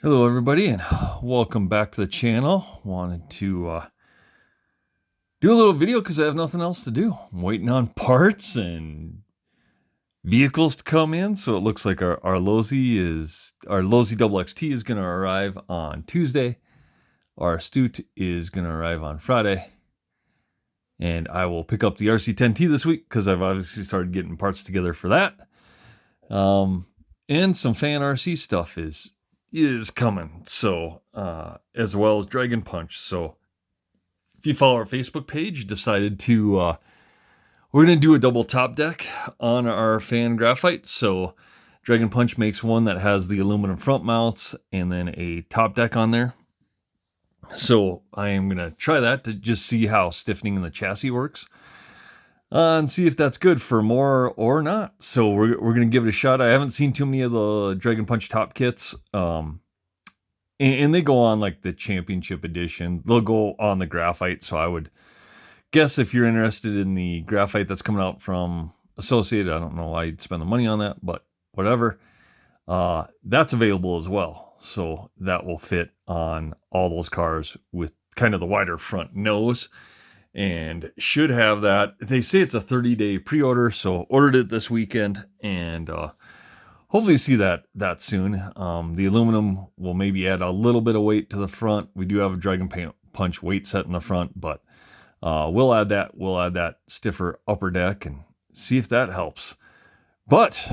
Hello everybody and welcome back to the channel. Wanted to do a little video because I have nothing else to do. I'm waiting on parts and vehicles to come in, so it looks like our Losi Double XT is going to arrive on Tuesday. Our Astute is going to arrive on Friday. And I will pick up the RC10T this week because I've obviously started getting parts together for that. And some FanRC stuff is coming, so as well as Dragon Punch. So if you follow our Facebook page, decided to we're gonna do a double top deck on our fan graphite. So Dragon Punch makes one that has the aluminum front mounts and then a top deck on there. So I am gonna try that to just see how stiffening in the chassis works and see if that's good for more or not. So we're going to give it a shot. I haven't seen too many of the Dragon Punch top kits. And they go on like the championship edition. They'll go on the graphite. So I would guess if you're interested in the graphite that's coming out from Associated, I don't know why you'd spend the money on that, but whatever. That's available as well. So that will fit on all those cars with kind of the wider front nose. And should have that. They say it's a 30-day pre-order, so ordered it this weekend, and hopefully see that soon. The aluminum will maybe add a little bit of weight to the front. We do have a Dragon Punch weight set in the front, but we'll add that. We'll add that stiffer upper deck and see if that helps. But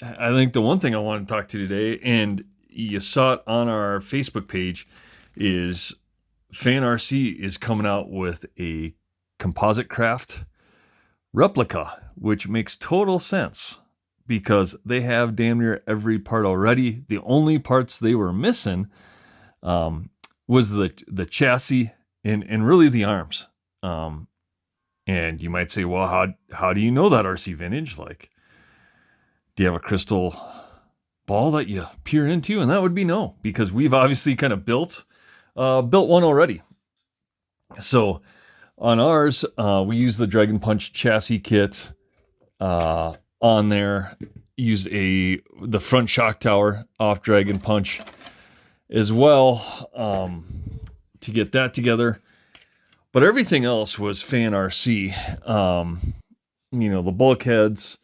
I think the one thing I want to talk to today, and you saw it on our Facebook page, is FanRC is coming out with a composite craft replica, which makes total sense because they have damn near every part already. The only parts they were missing was the chassis and really the arms. And you might say, well, how do you know that, RC Vintage? Like, do you have a crystal ball that you peer into? And that would be no, because we've obviously kind of built one already. So on ours, we used the Dragon Punch chassis kit on there. Used the front shock tower off Dragon Punch as well to get that together. But everything else was FanRC. The bulkheads,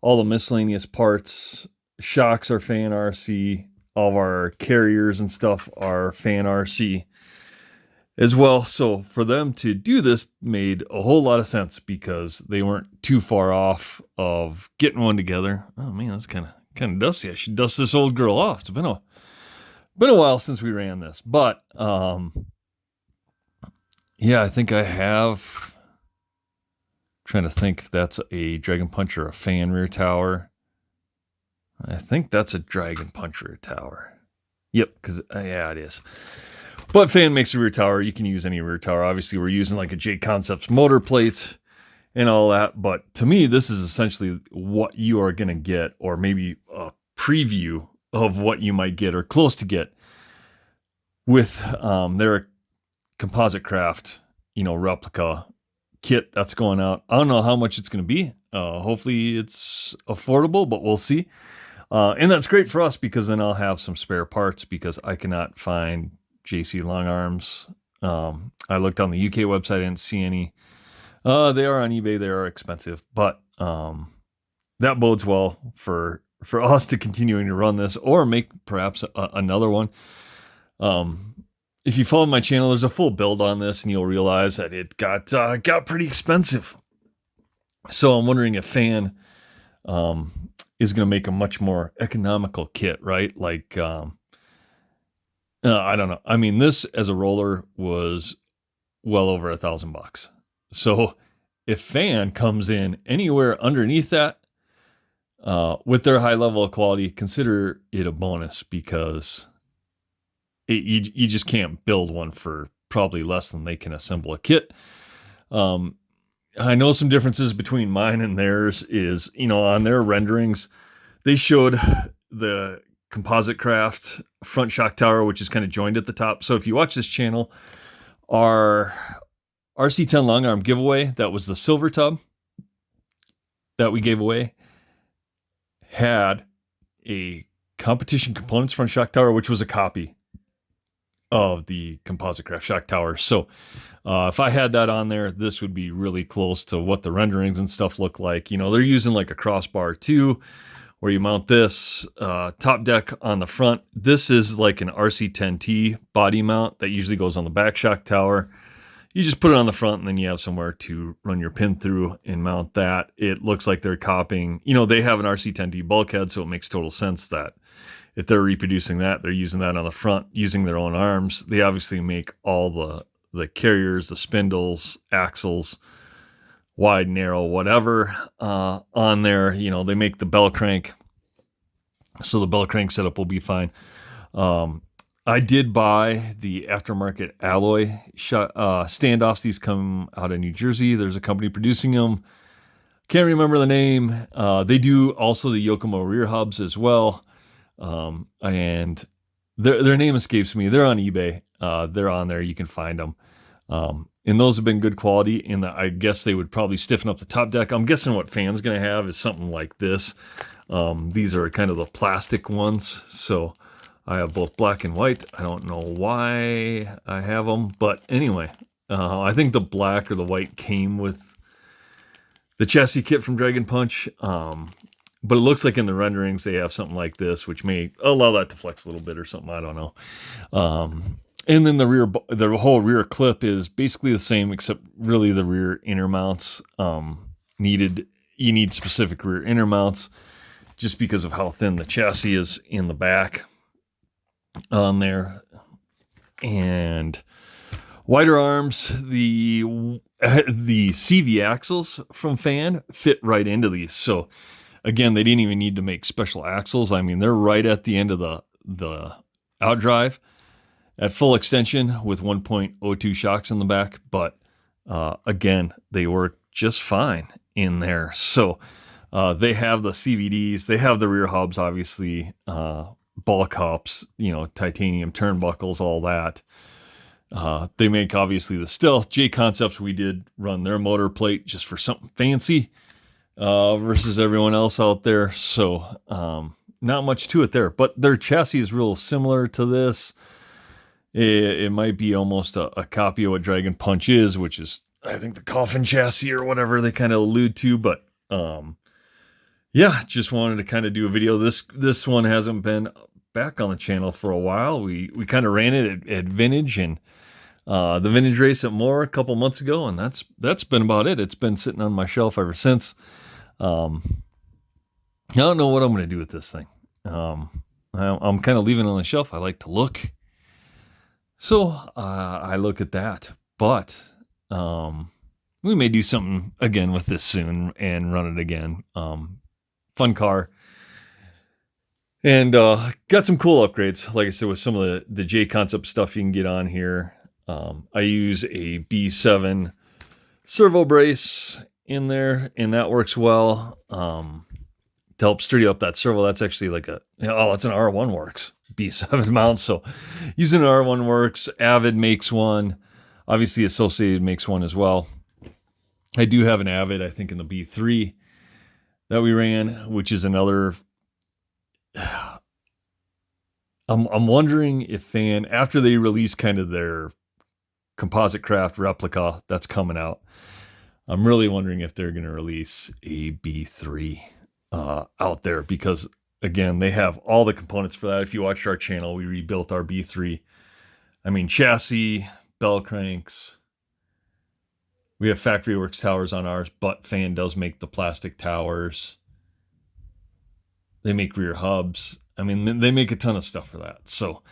all the miscellaneous parts, shocks are FanRC. All of our carriers and stuff are FanRC as well. So for them to do this made a whole lot of sense because they weren't too far off of getting one together. Oh man, that's kind of dusty. I should dust this old girl off. It's been a while since we ran this, but yeah, I think I have. Trying to think if that's a Dragon Punch or a fan rear tower. I think that's a Dragon Punch rear tower. Yep, because yeah, it is. But fan makes a rear tower. You can use any rear tower. Obviously, we're using like a J Concepts motor plate and all that. But to me, this is essentially what you are going to get, or maybe a preview of what you might get or close to get with their composite craft, replica kit that's going out. I don't know how much it's going to be. Hopefully, it's affordable, but we'll see. And that's great for us because then I'll have some spare parts because I cannot find JC long arms. I looked on the UK website, I didn't see any. They are on eBay. They are expensive, but that bodes well for us to continuing to run this or make perhaps another one. If you follow my channel, there's a full build on this and you'll realize that it got pretty expensive. So I'm wondering if Fan is going to make a much more economical kit, right? Like, I don't know. I mean, this as a roller was well over $1,000. So if Fan comes in anywhere underneath that, with their high level of quality, consider it a bonus because you just can't build one for probably less than they can assemble a kit. I know some differences between mine and theirs is, on their renderings, they showed the composite craft front shock tower, which is kind of joined at the top. So if you watch this channel, our RC10 long arm giveaway, that was the silver tub that we gave away, had a Competition Components front shock tower, which was a copy of the Composite Craft shock tower. So if I had that on there, this would be really close to what the renderings and stuff look like. You know, they're using like a crossbar too, where you mount this top deck on the front. This is like an RC10T body mount that usually goes on the back shock tower. You just put it on the front and then you have somewhere to run your pin through and mount that. It looks like they're copying, you know, they have an RC10T bulkhead, so it makes total sense that if they're reproducing that, they're using that on the front, using their own arms. They obviously make all the carriers, the spindles, axles, wide, narrow, whatever, on there. You know, they make the bell crank, so the bell crank setup will be fine. I did buy the aftermarket alloy standoffs. These come out of New Jersey. There's a company producing them. Can't remember the name. They do also the Yokomo rear hubs as well. And their name escapes me. They're on eBay. They're on there. You can find them. And those have been good quality. And I guess they would probably stiffen up the top deck. I'm guessing what Fan's going to have is something like this. These are kind of the plastic ones. So I have both black and white. I don't know why I have them, but anyway, I think the black or the white came with the chassis kit from Dragon Punch. But it looks like in the renderings they have something like this, which may allow that to flex a little bit or something. I don't know. And then the whole rear clip is basically the same, except really the rear inner mounts you need specific rear inner mounts just because of how thin the chassis is in the back on there. And wider arms, the CV axles from Fan fit right into these. So again, they didn't even need to make special axles. I mean, they're right at the end of the outdrive at full extension with 1.02 shocks in the back. But again, they work just fine in there. So they have the CVDs, they have the rear hubs, obviously, ball cups, you know, titanium turnbuckles, all that. They make obviously the Stealth J Concepts. We did run their motor plate just for something fancy versus everyone else out there. So not much to it there, but their chassis is real similar to this. It might be almost a copy of what Dragon Punch is, which is, I think, the coffin chassis or whatever they kind of allude to. But yeah, just wanted to kind of do a video. This one hasn't been back on the channel for a while. We kind of ran it at Vintage and the Vintage Race at Moore a couple months ago, and that's been about it. It's been sitting on my shelf ever since. I don't know what I'm going to do with this thing. I'm kind of leaving it on the shelf. I like to look. So I look at that. But we may do something again with this soon and run it again. Fun car. And got some cool upgrades. Like I said, with some of the J Concept stuff you can get on here. I use a B7 servo brace in there, and that works well to help sturdy up that servo. That's actually like it's an R1 Works B7 mount. So using an R1 Works, Avid makes one. Obviously Associated makes one as well. I do have an Avid, I think, in the B3 that we ran, which is another. I'm wondering if Fan, after they release kind of their Composite Craft replica that's coming out, I'm really wondering if they're going to release a B3 out there, because again, they have all the components for that. If you watched our channel, we rebuilt our B3. I mean, chassis, bell cranks. We have factory works towers on ours, but Fan does make the plastic towers. They make rear hubs. I mean, they make a ton of stuff for that. So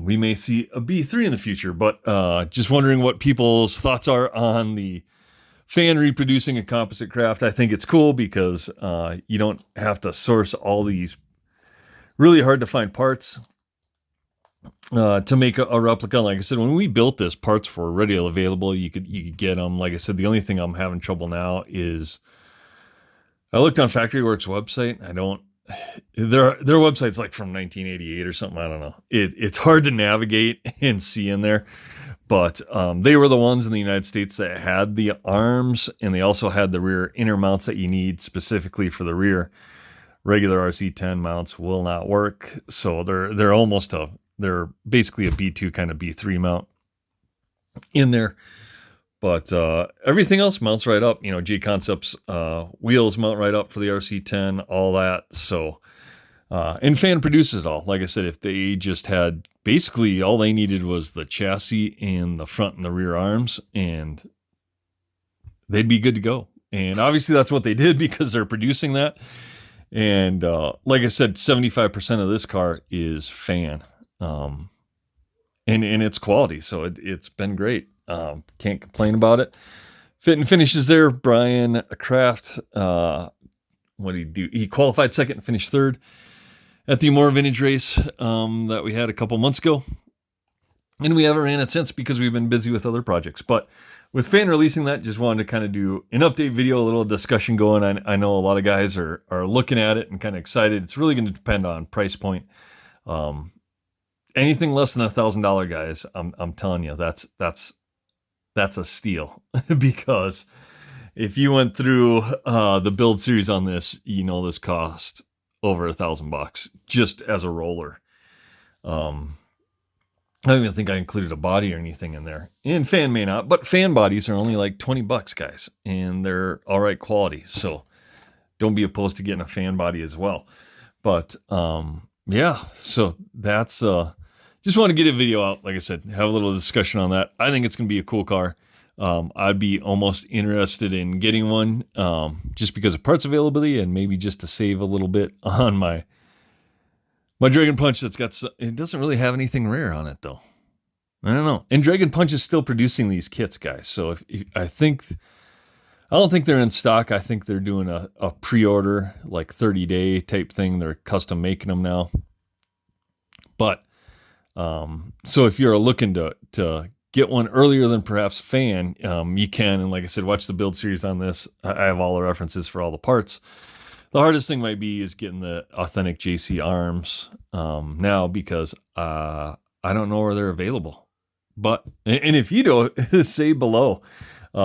we may see a B3 in the future, but just wondering what people's thoughts are on the Fan reproducing a composite craft. I think it's cool because you don't have to source all these really hard to find parts to make a replica. Like I said, when we built this, parts were readily available. You could get them. Like I said, the only thing I'm having trouble now is I looked on Factory Works website. Their website's like from 1988 or something. I don't know. It's hard to navigate and see in there, but they were the ones in the United States that had the arms, and they also had the rear inner mounts that you need specifically for the rear regular RC10 mounts will not work. So they're basically a B2 kind of B3 mount in there. But everything else mounts right up. You know, J Concepts wheels mount right up for the RC10, all that. So, and Fan produces it all. Like I said, if they just had, basically all they needed was the chassis and the front and the rear arms, and they'd be good to go. And obviously that's what they did because they're producing that. And like I said, 75% of this car is Fan. And it's quality. So it's been great. Can't complain about it. Fit and finishes there. Brian Kraft, what did he do? He qualified second and finished third at the More Vintage race that we had a couple months ago. And we haven't ran it since because we've been busy with other projects. But with Fan releasing that, just wanted to kind of do an update video, a little discussion going. I know a lot of guys are looking at it and kind of excited. It's really going to depend on price point. Anything less than $1,000, guys, I'm telling you, that's a steal. Because if you went through the build series on this, you know this cost over $1,000 just as a roller. I don't even think I included a body or anything in there. And Fan may not, but Fan bodies are only like $20, guys, and they're all right quality. So don't be opposed to getting a Fan body as well. But yeah, so that's just want to get a video out. Like I said, have a little discussion on that. I think it's going to be a cool car. I'd be almost interested in getting one just because of parts availability and maybe just to save a little bit on my Dragon Punch. It doesn't really have anything rare on it though. I don't know. And Dragon Punch is still producing these kits, guys. So I don't think they're in stock. I think they're doing a pre-order, like 30-day type thing. They're custom making them now. But so if you're looking to get one earlier than perhaps Fan, you can. And like I said, watch the build series on this. I have all the references for all the parts. The hardest thing might be is getting the authentic JC arms now because I don't know where they're available. But, and if you do, say below.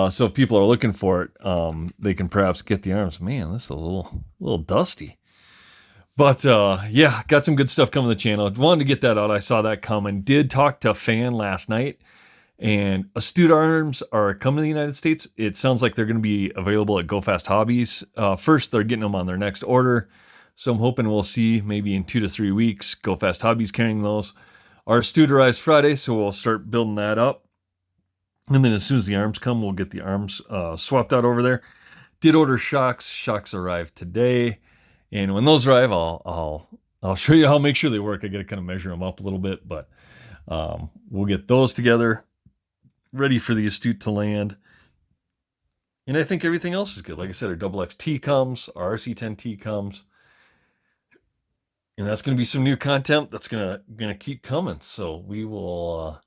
So if people are looking for it, they can perhaps get the arms. Man, this is a little dusty. But yeah, got some good stuff coming to the channel. Wanted to get that out. I saw that coming. Did talk to Fan last night. And Astute arms are coming to the United States. It sounds like they're going to be available at Go Fast Hobbies. First, they're getting them on their next order. So I'm hoping we'll see maybe in 2 to 3 weeks, Go Fast Hobbies carrying those. Our Astute arrives Friday, so we'll start building that up. And then as soon as the arms come, we'll get the arms swapped out over there. Did order shocks. Shocks arrived today. And when those arrive, I'll show you how I'll make sure they work. I got to kind of measure them up a little bit, but we'll get those together, ready for the Astute to land. And I think everything else is good. Like I said, our XX comes, our RC10T comes. And that's going to be some new content that's going to keep coming. So we will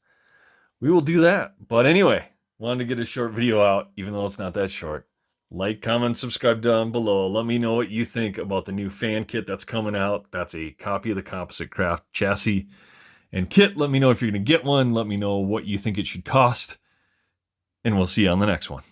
do that. But anyway, wanted to get a short video out, even though it's not that short. Like, comment, subscribe down below. Let me know what you think about the new Fan kit that's coming out. That's a copy of the Composite Craft chassis and kit. Let me know if you're going to get one. Let me know what you think it should cost. And we'll see you on the next one.